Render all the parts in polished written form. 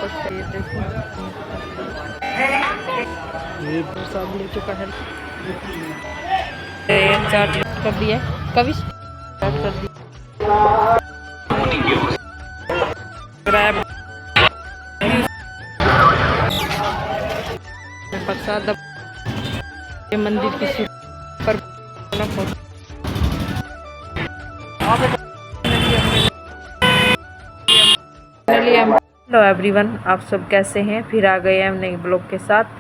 ऊपर से ये देखो, ये प्रसाद ले चुका है। चार्ज कर दिया, कभी स्टार्ट कर दिया। प्रसाद ये मंदिर की पर हेलो एवरीवन, आप सब कैसे हैं। फिर आ गए हम नए ब्लॉग के साथ।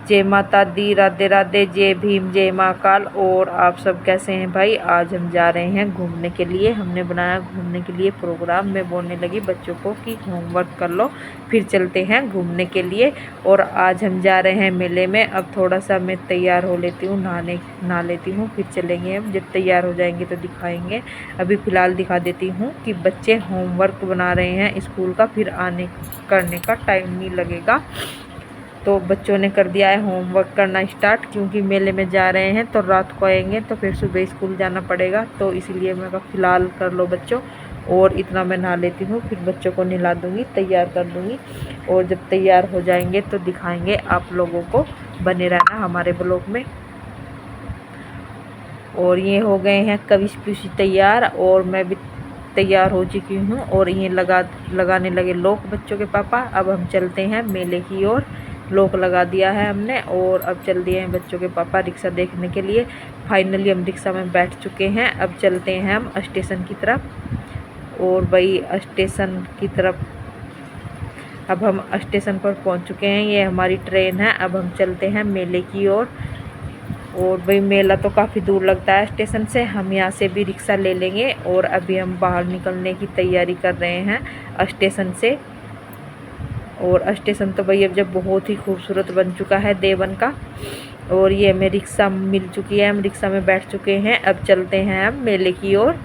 जय माता दी, राधे राधे, जय भीम, जय महाकाल। और आप सब कैसे हैं भाई। आज हम जा रहे हैं घूमने के लिए। हमने बनाया घूमने के लिए प्रोग्राम। मैं बोलने लगी बच्चों को कि होमवर्क कर लो, फिर चलते हैं घूमने के लिए। और आज हम जा रहे हैं मेले में। अब थोड़ा सा मैं तैयार हो लेती हूँ, नहा लेती हूँ, फिर चलेंगे हम। जब तैयार हो जाएंगे तो दिखाएंगे। अभी फ़िलहाल दिखा देती हूँ कि बच्चे होमवर्क बना रहे हैं स्कूल का, फिर आने करने का टाइम नहीं लगेगा। तो बच्चों ने कर दिया है होमवर्क करना स्टार्ट, क्योंकि मेले में जा रहे हैं तो रात को आएंगे तो फिर सुबह स्कूल जाना पड़ेगा। तो इसीलिए मैं कहा फ़िलहाल कर लो बच्चों। और इतना मैं नहा लेती हूँ, फिर बच्चों को नहला दूँगी, तैयार कर दूँगी। और जब तैयार हो जाएंगे तो दिखाएंगे आप लोगों को। बने रहना हमारे ब्लॉग में। और ये हो गए हैं कविश पीसी तैयार, और मैं भी तैयार हो चुकी हूँ। और ये लगाने लगे लोक बच्चों के पापा। अब हम चलते हैं मेले की ओर। लोक लगा दिया है हमने, और अब चल दिए हैं बच्चों के पापा रिक्शा देखने के लिए। फाइनली हम रिक्शा में बैठ चुके हैं। अब चलते हैं हम स्टेशन की तरफ। और भाई स्टेशन की तरफ अब हम स्टेशन पर पहुंच चुके हैं। ये हमारी ट्रेन है। अब हम चलते हैं मेले की ओर। और भाई मेला तो काफ़ी दूर लगता है स्टेशन से। हम यहाँ से भी रिक्शा ले लेंगे। और अभी हम बाहर निकलने की तैयारी कर रहे हैं स्टेशन से। और स्टेशन तो भाई अब जब बहुत ही खूबसूरत बन चुका है देवन का। और ये हमें रिक्शा मिल चुकी है, हम रिक्शा में बैठ चुके हैं। अब चलते हैं हम मेले की ओर।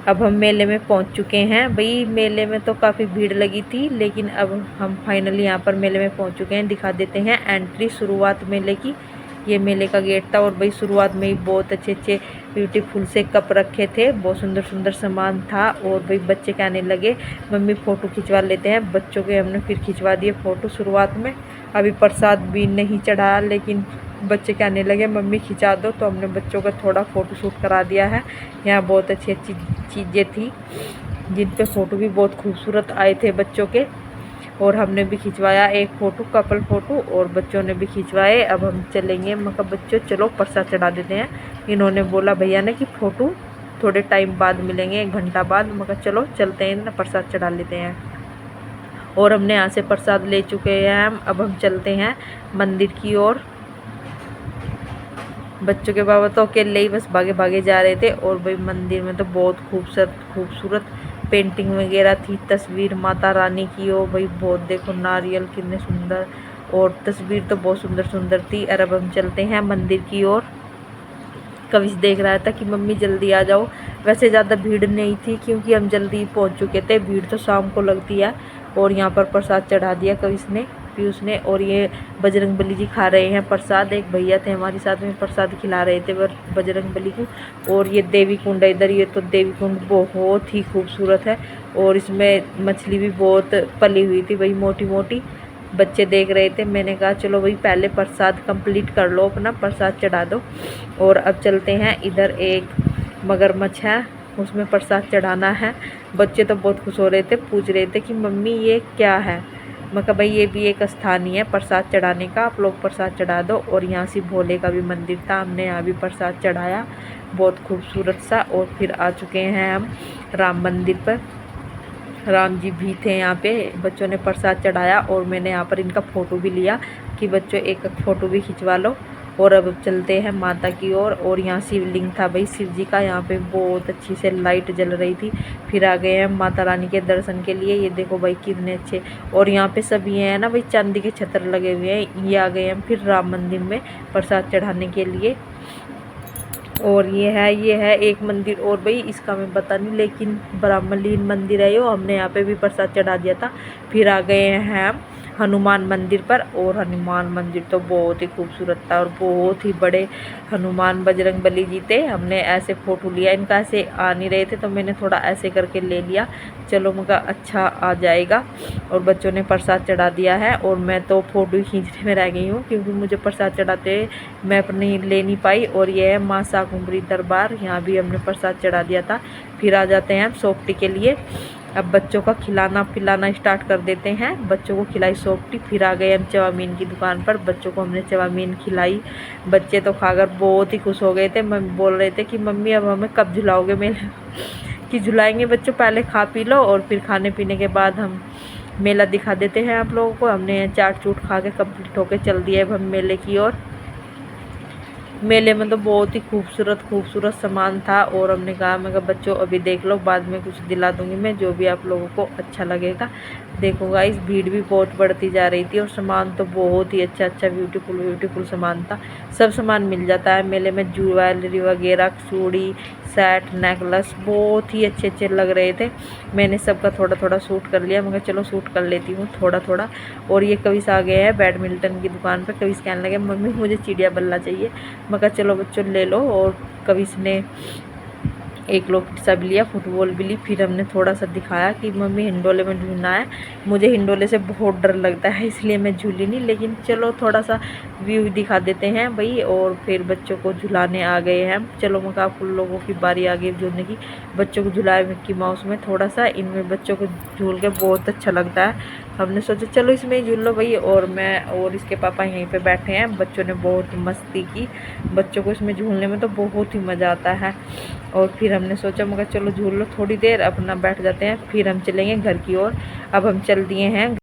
अब हम मेले में पहुंच चुके हैं। भाई मेले में तो काफ़ी भीड़ लगी थी, लेकिन अब हम फाइनली यहाँ पर मेले में पहुंच चुके हैं। दिखा देते हैं एंट्री, शुरुआत मेले की। ये मेले का गेट था। और भाई शुरुआत में ही बहुत अच्छे अच्छे ब्यूटीफुल से कप रखे थे, बहुत सुंदर सुंदर सामान था। और भाई बच्चे कहने लगे मम्मी फ़ोटो खिंचवा लेते हैं। बच्चों के हमने फिर खिंचवा दिए फ़ोटो शुरुआत में। अभी प्रसाद भी नहीं चढ़ाया, लेकिन बच्चे कहने लगे मम्मी खिंचा दो, तो हमने बच्चों का थोड़ा फ़ोटो शूट करा दिया है। यहाँ बहुत अच्छी अच्छी चीज़ें थी, जिन पे फ़ोटो भी बहुत खूबसूरत आए थे बच्चों के। और हमने भी खिंचवाया एक फ़ोटो, कपल फ़ोटो, और बच्चों ने भी खिंचवाए। अब हम चलेंगे। मैं कहा बच्चों चलो प्रसाद चढ़ा देते हैं। इन्होंने बोला भैया ने कि फ़ोटो थोड़े टाइम बाद मिलेंगे, 1 घंटा बाद। मैं कहा चलो चलते हैं ना, प्रसाद चढ़ा लेते हैं। और हमने यहाँ से प्रसाद ले चुके हैं हम। अब हम चलते हैं मंदिर की ओर। बच्चों के बाबा तो अकेले ही बस भागे भागे जा रहे थे। और भाई मंदिर में तो बहुत खूबसूरत पेंटिंग वगैरह थी, तस्वीर माता रानी की हो भाई बहुत। देखो नारियल कितने सुंदर, और तस्वीर तो बहुत सुंदर सुंदर थी। और अब हम चलते हैं मंदिर की ओर। कविश देख रहा था कि मम्मी जल्दी आ जाओ। वैसे ज़्यादा भीड़ नहीं थी, क्योंकि हम जल्दी पहुंच चुके थे। भीड़ तो शाम को लगती है। और यहाँ पर प्रसाद चढ़ा दिया कविश ने, पीयूष ने। और ये बजरंगबली जी खा रहे हैं प्रसाद। एक भैया थे हमारे साथ में, प्रसाद खिला रहे थे बजरंगबली को। और ये देवी कुंड है इधर। ये तो देवी कुंड बहुत ही खूबसूरत है। और इसमें मछली भी बहुत पली हुई थी भाई, मोटी मोटी। बच्चे देख रहे थे। मैंने कहा चलो भाई पहले प्रसाद कंप्लीट कर लो, अपना प्रसाद चढ़ा दो। और अब चलते हैं। इधर एक मगरमच्छ है, उसमें प्रसाद चढ़ाना है। बच्चे तो बहुत खुश हो रहे थे, पूछ रहे थे कि मम्मी ये क्या है। मैं कहा भाई ये भी एक स्थानीय है प्रसाद चढ़ाने का, आप लोग प्रसाद चढ़ा दो। और यहाँ से भोले का भी मंदिर था, हमने यहाँ भी प्रसाद चढ़ाया, बहुत खूबसूरत सा। और फिर आ चुके हैं हम राम मंदिर पर। राम जी भी थे यहाँ पे। बच्चों ने प्रसाद चढ़ाया, और मैंने यहाँ पर इनका फ़ोटो भी लिया कि बच्चों एक फ़ोटो भी खिंचवा लो। और अब चलते हैं माता की ओर। और यहाँ शिवलिंग था भाई शिव जी का। यहाँ पे बहुत अच्छी से लाइट जल रही थी। फिर आ गए हैं माता रानी के दर्शन के लिए। ये देखो भाई कितने अच्छे। और यहाँ पे सब ये है ना भाई, चांदी के छत्र लगे हुए हैं। ये आ गए हम फिर राम मंदिर में प्रसाद चढ़ाने के लिए। और ये है एक मंदिर और भाई, इसका मैं पता नहीं, लेकिन ब्राह्मणलीन मंदिर है यो। हमने यहाँ पे भी प्रसाद चढ़ा दिया था। फिर आ गए हैं हम हनुमान मंदिर पर। और हनुमान मंदिर तो बहुत ही खूबसूरत था और बहुत ही बड़े हनुमान बजरंगबली जी थे। हमने ऐसे फ़ोटो लिया, इनका ऐसे आ नहीं रहे थे तो मैंने थोड़ा ऐसे करके ले लिया, चलो मगर अच्छा आ जाएगा। और बच्चों ने प्रसाद चढ़ा दिया है और मैं तो फ़ोटो ही खींचने में रह गई हूँ क्योंकि मुझे प्रसाद चढ़ाते मैं अपनी ले नहीं पाई। और ये है माँ शाकुंभरी दरबार, यहाँ भी हमने प्रसाद चढ़ा दिया था। फिर आ जाते हैं हम सोपटी के लिए। अब बच्चों का खिलाना पिलाना स्टार्ट कर देते हैं। बच्चों को खिलाई सोपटी, फिर आ गए हम चाउमीन की दुकान पर। बच्चों को हमने चाउमीन खिलाई। बच्चे तो खाकर बहुत ही खुश हो गए थे। मम्मी बोल रहे थे कि मम्मी अब हमें कब झुलाओगे मेले कि झुलाएंगे बच्चों, पहले खा पी लो और फिर खाने पीने के बाद हम मेला दिखा देते हैं आप लोगों को। हमने चाट चूट खा के कंप्लीट होके चल दिए अब हम मेले की ओर। मेले में तो बहुत ही खूबसूरत खूबसूरत सामान था और हमने कहा मैं कहा बच्चों अभी देख लो, बाद में कुछ दिला दूंगी मैं जो भी आप लोगों को अच्छा लगेगा। देखो गाइस भीड़ भी बहुत बढ़ती जा रही थी और सामान तो बहुत ही अच्छा अच्छा ब्यूटीफुल ब्यूटीफुल सामान था। सब सामान मिल जाता है मेले में, ज्वेलरी वगैरह, चूड़ी सेट नेकलेस बहुत ही अच्छे अच्छे लग रहे थे। मैंने सबका थोड़ा थोड़ा शूट कर लिया, मगर चलो शूट कर लेती हूँ थोड़ा थोड़ा। और ये कविस आ गए हैं बैडमिंटन की दुकान पर। कविस कहने लगे मम्मी मुझे चिड़िया बल्ला चाहिए। मगर चलो बच्चों ले लो। और कविस ने एक लोग सब लिया, फुटबॉल भी ली। फिर हमने थोड़ा सा दिखाया कि मम्मी हिंडोले में झूलना है। मुझे हिंडोले से बहुत डर लगता है इसलिए मैं झूली नहीं, लेकिन चलो थोड़ा सा व्यू दिखा देते हैं भाई। और फिर बच्चों को झुलाने आ गए हैं। चलो मगर आप लोगों की बारी आ गई झूलने की। बच्चों को झुलाए मिक्की माउस में थोड़ा सा, इनमें बच्चों को झूल के बहुत अच्छा लगता है। हमने सोचा चलो इसमें ही झूल लो भाई। और मैं और इसके पापा यहीं पे बैठे हैं। बच्चों ने बहुत मस्ती की, बच्चों को इसमें झूलने में तो बहुत ही मज़ा आता है। और फिर हमने सोचा मगर चलो झूल लो थोड़ी देर, अपना बैठ जाते हैं, फिर हम चलेंगे घर की ओर। अब हम चल दिए हैं